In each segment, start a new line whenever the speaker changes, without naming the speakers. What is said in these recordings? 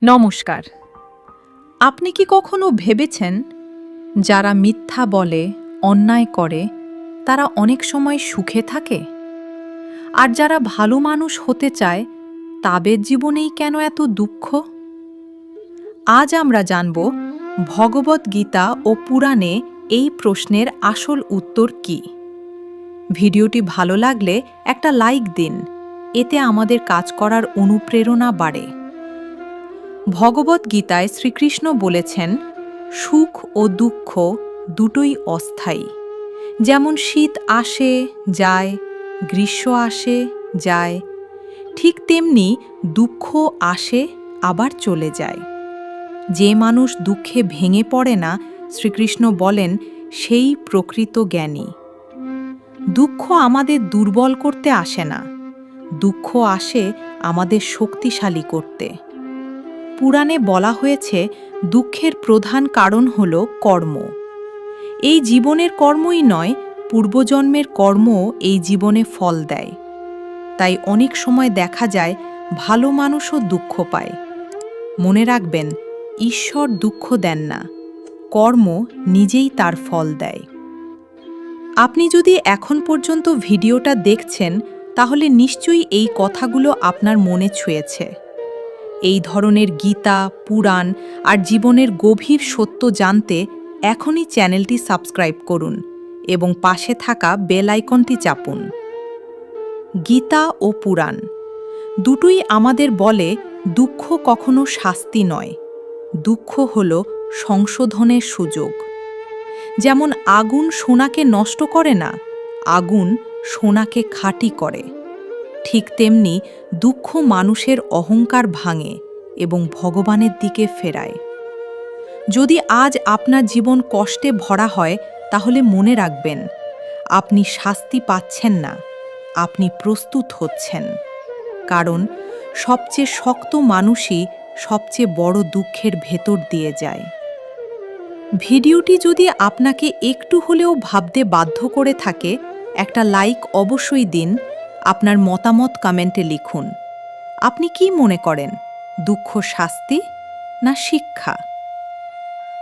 নমস্কার। আপনি কি কখনো ভেবেছেন যারা মিথ্যা বলে, অন্যায় করে তারা অনেক সময় সুখে থাকে? আর যারা ভালো মানুষ হতে চায় তাদের জীবনেই কেন এত দুঃখ? আজ আমরা জানব ভগবদ্গীতা ও পুরাণে এই প্রশ্নের আসল উত্তর কী। ভিডিওটি ভালো লাগলে একটা লাইক দিন, এতে আমাদের কাজ করার অনুপ্রেরণা বাড়ে। ভগবদ্গীতায় শ্রীকৃষ্ণ বলেছেন, সুখ ও দুঃখ দুটোই অস্থায়ী। যেমন শীত আসে যায়, গ্রীষ্ম আসে যায়, ঠিক তেমনি দুঃখ আসে আবার চলে যায়। যে মানুষ দুঃখে ভেঙে পড়ে না, শ্রীকৃষ্ণ বলেন, সেই প্রকৃত জ্ঞানী। দুঃখ আমাদের দুর্বল করতে আসে না, দুঃখ আসে আমাদের শক্তিশালী করতে। পুরাণে বলা হয়েছে দুঃখের প্রধান কারণ হল কর্ম। এই জীবনের কর্মই নয়, পূর্বজন্মের কর্মও এই জীবনে ফল দেয়। তাই অনেক সময় দেখা যায় ভালো মানুষও দুঃখ পায়। মনে রাখবেন, ঈশ্বর দুঃখ দেন না, কর্ম নিজেই তার ফল দেয়। আপনি যদি এখন পর্যন্ত ভিডিওটা দেখছেন, তাহলে নিশ্চয়ই এই কথাগুলো আপনার মনে ছুঁয়েছে। এই ধরনের গীতা, পুরাণ আর জীবনের গভীর সত্য জানতে এখনই চ্যানেলটি সাবস্ক্রাইব করুন এবং পাশে থাকা বেল আইকনটি চাপুন। গীতা ও পুরাণ দুটোই আমাদের বলে দুঃখ কখনো শাস্তি নয়, দুঃখ হল সংশোধনের সুযোগ। যেমন আগুন সোনাকে নষ্ট করে না, আগুন সোনাকে খাঁটি করে। ঠিক তেমনি দুঃখ মানুষের অহংকার ভাঙে এবং ভগবানের দিকে ফেরায়। যদি আজ আপনার জীবন কষ্টে ভরা হয়, তাহলে মনে রাখবেন, আপনি শাস্তি পাচ্ছেন না, আপনি প্রস্তুত হচ্ছেন। কারণ সবচেয়ে শক্ত মানুষই সবচেয়ে বড় দুঃখের ভেতর দিয়ে যায়। ভিডিওটি যদি আপনাকে একটু হলেও ভাবতে বাধ্য করে থাকে, একটা লাইক অবশ্যই দিন। আপনার মতামত কমেন্টে লিখুন। আপনি কি মনে করেন, দুঃখ শাস্তি না শিক্ষা?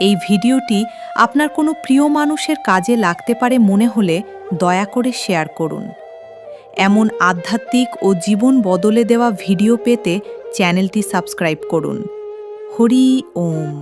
এই ভিডিওটি আপনার কোনো প্রিয় মানুষের কাজে লাগতে পারে মনে হলে দয়া করে শেয়ার করুন। এমন আধ্যাত্মিক ও জীবন বদলে দেওয়া ভিডিও পেতে চ্যানেলটি সাবস্ক্রাইব করুন। হরি ওম।